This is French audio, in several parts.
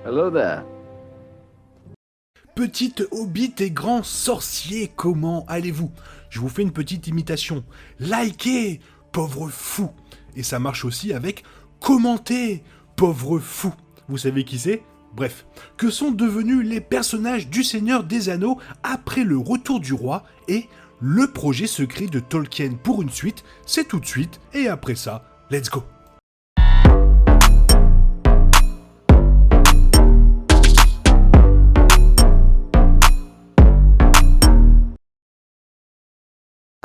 Hello there. Petite hobbit et grand sorcier, comment allez-vous? Je vous fais une petite imitation. Likez, pauvre fou. Et ça marche aussi avec commenter, pauvre fou. Vous savez qui c'est? Bref, que sont devenus les personnages du Seigneur des Anneaux après le retour du roi et le projet secret de Tolkien pour une suite, c'est tout de suite, et après ça, let's go.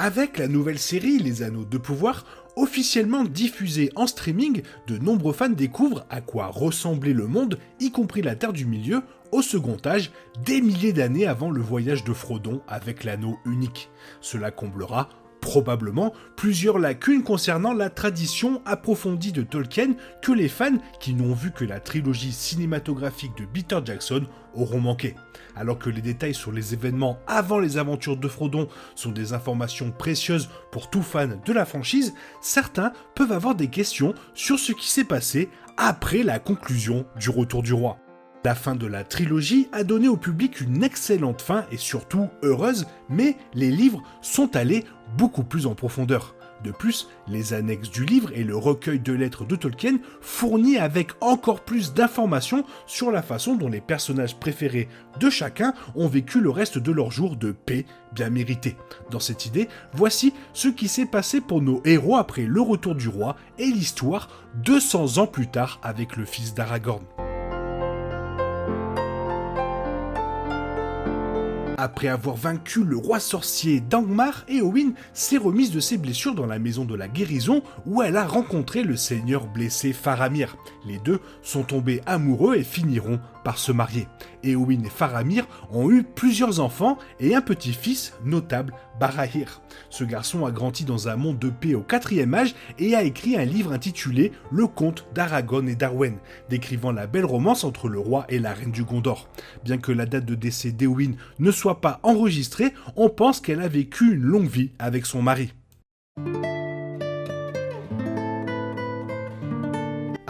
Avec la nouvelle série Les Anneaux de Pouvoir, officiellement diffusée en streaming, de nombreux fans découvrent à quoi ressemblait le monde, y compris la Terre du Milieu, au Second Âge, des milliers d'années avant le voyage de Frodon avec l'anneau unique. Cela comblera probablement plusieurs lacunes concernant la tradition approfondie de Tolkien que les fans qui n'ont vu que la trilogie cinématographique de Peter Jackson auront manqué. Alors que les détails sur les événements avant les aventures de Frodon sont des informations précieuses pour tout fan de la franchise, certains peuvent avoir des questions sur ce qui s'est passé après la conclusion du Retour du Roi. La fin de la trilogie a donné au public une excellente fin et surtout heureuse, mais les livres sont allés beaucoup plus en profondeur. De plus, les annexes du livre et le recueil de lettres de Tolkien fournit avec encore plus d'informations sur la façon dont les personnages préférés de chacun ont vécu le reste de leur jour de paix bien mérité. Dans cette idée, voici ce qui s'est passé pour nos héros après le retour du roi et l'histoire 200 ans plus tard avec le fils d'Aragorn. Après avoir vaincu le roi sorcier d'Angmar, Éowyn s'est remise de ses blessures dans la maison de la guérison où elle a rencontré le seigneur blessé Faramir. Les deux sont tombés amoureux et finiront par se marier. Éowyn et Faramir ont eu plusieurs enfants et un petit-fils notable, Barahir. Ce garçon a grandi dans un monde de paix au 4e âge et a écrit un livre intitulé Le Conte d'Aragorn et d'Arwen, décrivant la belle romance entre le roi et la reine du Gondor. Bien que la date de décès d'Éowyn ne soit pas enregistrée, on pense qu'elle a vécu une longue vie avec son mari.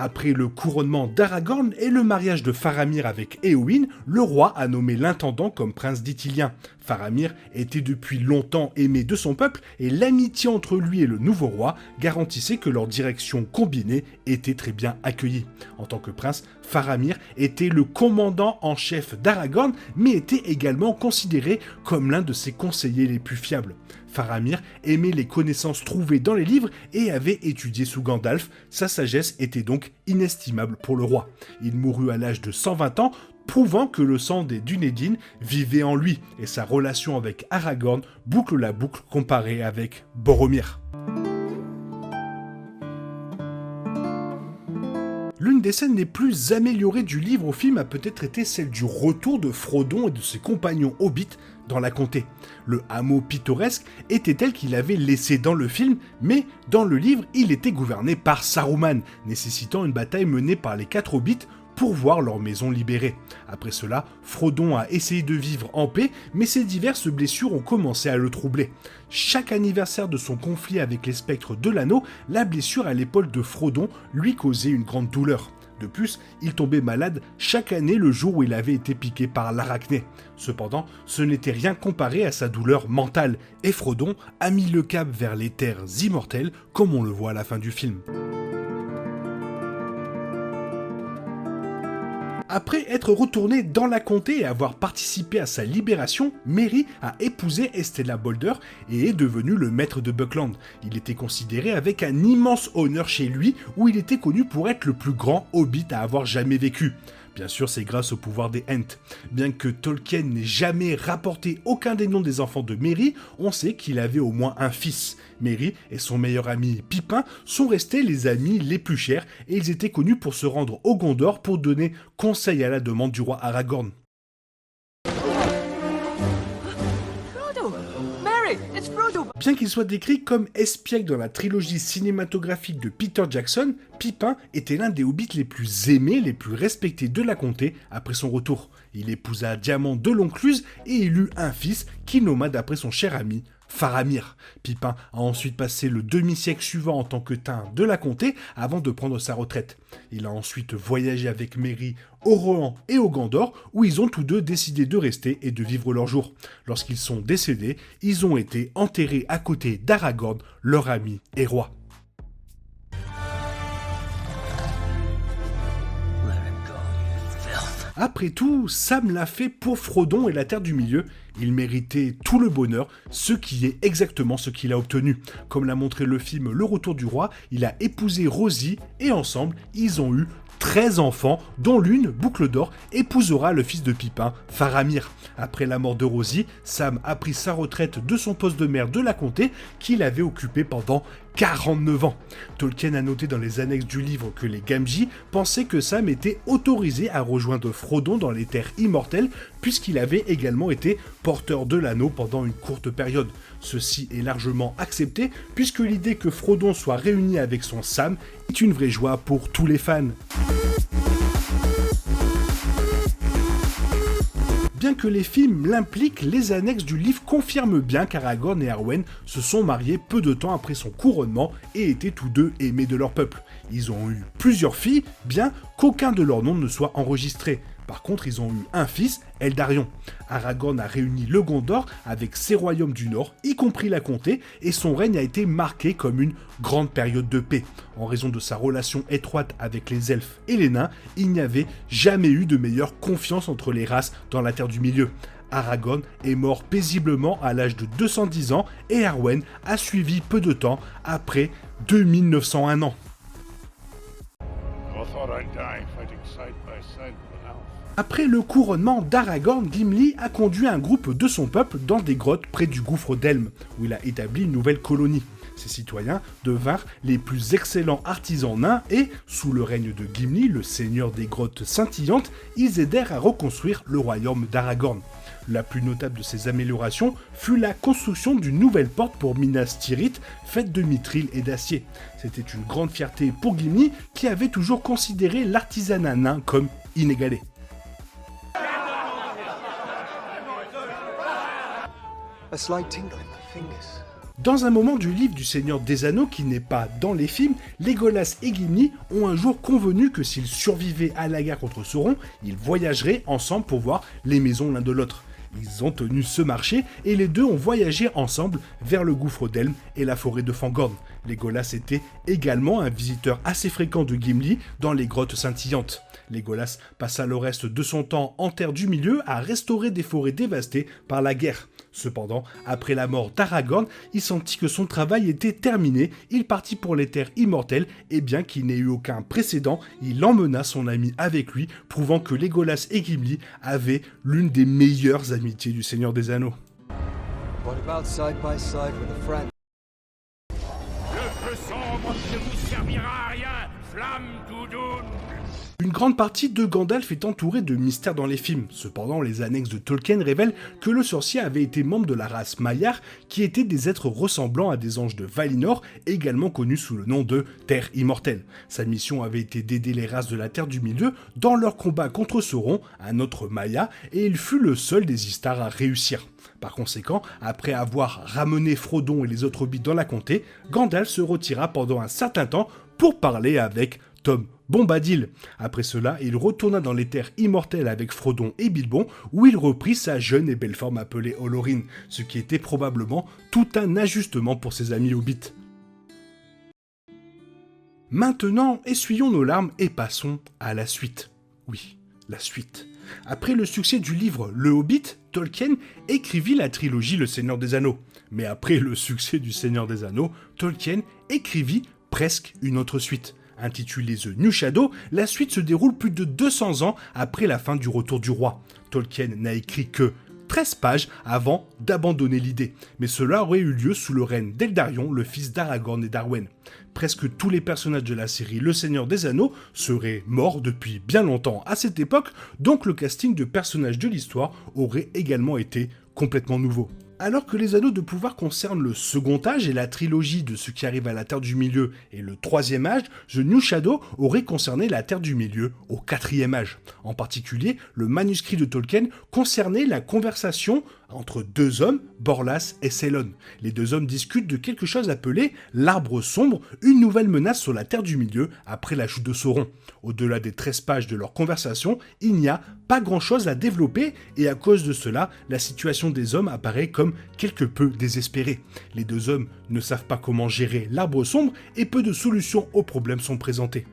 Après le couronnement d'Aragorn et le mariage de Faramir avec Éowyn, le roi a nommé l'intendant comme prince d'Ithilien. Faramir était depuis longtemps aimé de son peuple et l'amitié entre lui et le nouveau roi garantissait que leur direction combinée était très bien accueillie. En tant que prince, Faramir était le commandant en chef d'Aragorn, mais était également considéré comme l'un de ses conseillers les plus fiables. Faramir aimait les connaissances trouvées dans les livres et avait étudié sous Gandalf, sa sagesse était donc inestimable pour le roi. Il mourut à l'âge de 120 ans, prouvant que le sang des Dunédain vivait en lui, et sa relation avec Aragorn boucle la boucle comparée avec Boromir. L'une des scènes les plus améliorées du livre au film a peut-être été celle du retour de Frodon et de ses compagnons hobbits dans la comté. Le hameau pittoresque était tel qu'il avait laissé dans le film, mais dans le livre, il était gouverné par Saruman, nécessitant une bataille menée par les 4 hobbits pour voir leur maison libérée. Après cela, Frodon a essayé de vivre en paix, mais ses diverses blessures ont commencé à le troubler. Chaque anniversaire de son conflit avec les spectres de l'anneau, la blessure à l'épaule de Frodon lui causait une grande douleur. De plus, il tombait malade chaque année le jour où il avait été piqué par l'arachné. Cependant, ce n'était rien comparé à sa douleur mentale, et Frodon a mis le cap vers les terres immortelles, comme on le voit à la fin du film. Après être retourné dans la comté et avoir participé à sa libération, Merry a épousé Estella Bolder et est devenu le maître de Buckland. Il était considéré avec un immense honneur chez lui, où il était connu pour être le plus grand hobbit à avoir jamais vécu. Bien sûr, c'est grâce au pouvoir des Ents. Bien que Tolkien n'ait jamais rapporté aucun des noms des enfants de Merry, on sait qu'il avait au moins un fils. Merry et son meilleur ami Pippin sont restés les amis les plus chers et ils étaient connus pour se rendre au Gondor pour donner conseil à la demande du roi Aragorn. Bien qu'il soit décrit comme espiègle dans la trilogie cinématographique de Peter Jackson, Pippin était l'un des hobbits les plus aimés, les plus respectés de la comté après son retour. Il épousa Diamant de L'Oncluze et il eut un fils qu'il nomma d'après son cher ami Faramir. Pipin a ensuite passé le demi-siècle suivant en tant que thym de la comté avant de prendre sa retraite. Il a ensuite voyagé avec Merry au Rohan et au Gondor, où ils ont tous deux décidé de rester et de vivre leur jour. Lorsqu'ils sont décédés, ils ont été enterrés à côté d'Aragorn, leur ami et roi. Après tout, Sam l'a fait pour Frodon et la Terre du Milieu. Il méritait tout le bonheur, ce qui est exactement ce qu'il a obtenu. Comme l'a montré le film Le Retour du Roi, il a épousé Rosie et ensemble, ils ont eu 13 enfants, dont l'une, Boucle d'Or, épousera le fils de Pipin, Faramir. Après la mort de Rosie, Sam a pris sa retraite de son poste de maire de la comté qu'il avait occupé pendant 49 ans. Tolkien a noté dans les annexes du livre que les Gamgee pensaient que Sam était autorisé à rejoindre Frodon dans les terres immortelles puisqu'il avait également été porteur de l'anneau pendant une courte période. Ceci est largement accepté puisque l'idée que Frodon soit réuni avec son Sam est une vraie joie pour tous les fans. Bien que les films l'impliquent, les annexes du livre confirment bien qu'Aragorn et Arwen se sont mariés peu de temps après son couronnement et étaient tous deux aimés de leur peuple. Ils ont eu plusieurs filles, bien qu'aucun de leurs noms ne soit enregistré. Par contre, ils ont eu un fils, Eldarion. Aragorn a réuni le Gondor avec ses royaumes du Nord, y compris la comté, et son règne a été marqué comme une grande période de paix. En raison de sa relation étroite avec les elfes et les nains, il n'y avait jamais eu de meilleure confiance entre les races dans la Terre du Milieu. Aragorn est mort paisiblement à l'âge de 210 ans et Arwen a suivi peu de temps après 2901 ans. Après le couronnement d'Aragorn, Gimli a conduit un groupe de son peuple dans des grottes près du gouffre d'Helm, où il a établi une nouvelle colonie. Ses citoyens devinrent les plus excellents artisans nains et, sous le règne de Gimli, le seigneur des grottes scintillantes, ils aidèrent à reconstruire le royaume d'Aragorn. La plus notable de ces améliorations fut la construction d'une nouvelle porte pour Minas Tirith, faite de mithril et d'acier. C'était une grande fierté pour Gimli, qui avait toujours considéré l'artisanat nain comme inégalé. Dans un moment du livre du Seigneur des Anneaux qui n'est pas dans les films, Legolas et Gimli ont un jour convenu que s'ils survivaient à la guerre contre Sauron, ils voyageraient ensemble pour voir les maisons l'un de l'autre. Ils ont tenu ce marché et les deux ont voyagé ensemble vers le gouffre d'Helm et la forêt de Fangorn. Legolas était également un visiteur assez fréquent de Gimli dans les grottes scintillantes. Legolas passa le reste de son temps en Terre du Milieu à restaurer des forêts dévastées par la guerre. Cependant, après la mort d'Aragorn, il sentit que son travail était terminé, il partit pour les terres immortelles, et bien qu'il n'ait eu aucun précédent, il emmena son ami avec lui, prouvant que Legolas et Gimli avaient l'une des meilleures amitiés du Seigneur des Anneaux. What about side by side with a friend? Le feu sombre ne vous servira à rien, flamme doudoune. Une grande partie de Gandalf est entourée de mystères dans les films. Cependant, les annexes de Tolkien révèlent que le sorcier avait été membre de la race Maiar, qui étaient des êtres ressemblant à des anges de Valinor, également connus sous le nom de Terre Immortelle. Sa mission avait été d'aider les races de la Terre du Milieu dans leur combat contre Sauron, un autre Maia, et il fut le seul des Istars à réussir. Par conséquent, après avoir ramené Frodon et les autres hobbits dans la comté, Gandalf se retira pendant un certain temps pour parler avec Tom Bombadil. Après cela, il retourna dans les terres immortelles avec Frodon et Bilbon, où il reprit sa jeune et belle forme appelée Olorin, ce qui était probablement tout un ajustement pour ses amis hobbits. Maintenant, essuyons nos larmes et passons à la suite. Oui, la suite. Après le succès du livre Le Hobbit, Tolkien écrivit la trilogie Le Seigneur des Anneaux. Mais après le succès du Seigneur des Anneaux, Tolkien écrivit presque une autre suite. Intitulée The New Shadow, la suite se déroule plus de 200 ans après la fin du Retour du Roi. Tolkien n'a écrit que 13 pages avant d'abandonner l'idée, mais cela aurait eu lieu sous le règne d'Eldarion, le fils d'Aragorn et d'Arwen. Presque tous les personnages de la série Le Seigneur des Anneaux seraient morts depuis bien longtemps à cette époque, donc le casting de personnages de l'histoire aurait également été complètement nouveau. Alors que les Anneaux de pouvoir concernent le second âge et la trilogie de ce qui arrive à la Terre du Milieu et le troisième âge, The New Shadow aurait concerné la Terre du Milieu au quatrième âge. En particulier, le manuscrit de Tolkien concernait la conversation entre deux hommes, Borlas et Célon. Les deux hommes discutent de quelque chose appelé l'Arbre Sombre, une nouvelle menace sur la Terre du Milieu après la chute de Sauron. Au-delà des 13 pages de leur conversation, il n'y a pas grand-chose à développer et à cause de cela, la situation des hommes apparaît comme quelque peu désespérée. Les deux hommes ne savent pas comment gérer l'Arbre Sombre et peu de solutions aux problèmes sont présentées.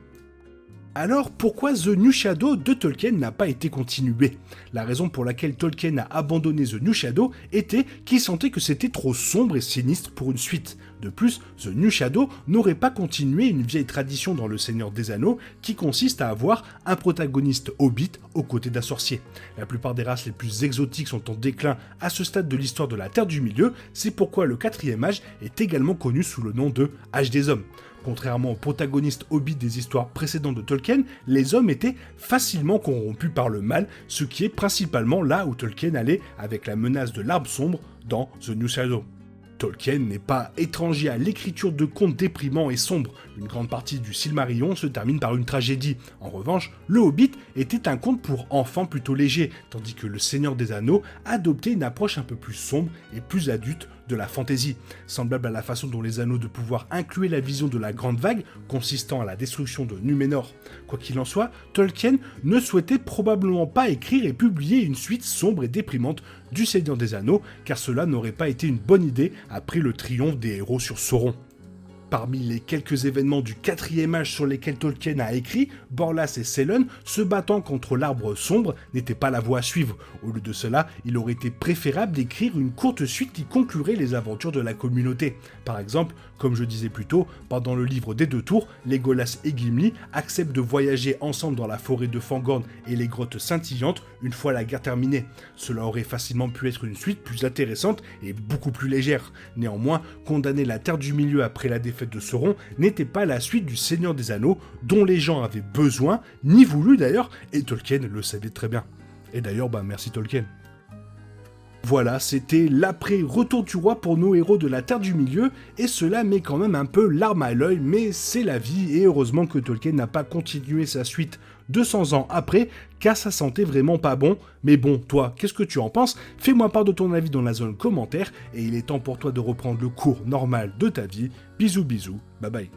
Alors pourquoi The New Shadow de Tolkien n'a pas été continué? La raison pour laquelle Tolkien a abandonné The New Shadow était qu'il sentait que c'était trop sombre et sinistre pour une suite. De plus, The New Shadow n'aurait pas continué une vieille tradition dans Le Seigneur des Anneaux qui consiste à avoir un protagoniste hobbit aux côtés d'un sorcier. La plupart des races les plus exotiques sont en déclin à ce stade de l'histoire de la Terre du Milieu, c'est pourquoi le 4e âge est également connu sous le nom de Âge des Hommes. Contrairement aux protagonistes hobbits des histoires précédentes de Tolkien, les hommes étaient facilement corrompus par le mal, ce qui est principalement là où Tolkien allait avec la menace de l'Arbre Sombre dans The New Shadow. Tolkien n'est pas étranger à l'écriture de contes déprimants et sombres. Une grande partie du Silmarillion se termine par une tragédie. En revanche, Le Hobbit était un conte pour enfants plutôt léger, tandis que Le Seigneur des Anneaux adoptait une approche un peu plus sombre et plus adulte de la fantaisie, semblable à la façon dont les Anneaux de Pouvoir incluaient la vision de la Grande Vague, consistant à la destruction de Númenor. Quoi qu'il en soit, Tolkien ne souhaitait probablement pas écrire et publier une suite sombre et déprimante du Seigneur des Anneaux, car cela n'aurait pas été une bonne idée après le triomphe des héros sur Sauron. Parmi les quelques événements du 4e âge sur lesquels Tolkien a écrit, Borlas et Célon se battant contre l'Arbre Sombre n'était pas la voie à suivre. Au lieu de cela, il aurait été préférable d'écrire une courte suite qui conclurait les aventures de la communauté. Par exemple, comme je disais plus tôt, pendant le livre des Deux Tours, Legolas et Gimli acceptent de voyager ensemble dans la forêt de Fangorn et les grottes scintillantes une fois la guerre terminée. Cela aurait facilement pu être une suite plus intéressante et beaucoup plus légère. Néanmoins, condamner la Terre du Milieu après la défaite de Sauron n'était pas la suite du Seigneur des Anneaux dont les gens avaient besoin, ni voulu d'ailleurs, et Tolkien le savait très bien. Et d'ailleurs, merci Tolkien. Voilà, c'était l'après-retour du roi pour nos héros de la Terre du Milieu, et cela met quand même un peu l'arme à l'œil, mais c'est la vie, et heureusement que Tolkien n'a pas continué sa suite 200 ans après, car ça sentait vraiment pas bon. Mais bon, toi, qu'est-ce que tu en penses? Fais-moi part de ton avis dans la zone commentaire, et il est temps pour toi de reprendre le cours normal de ta vie. Bisous bisous, bye bye.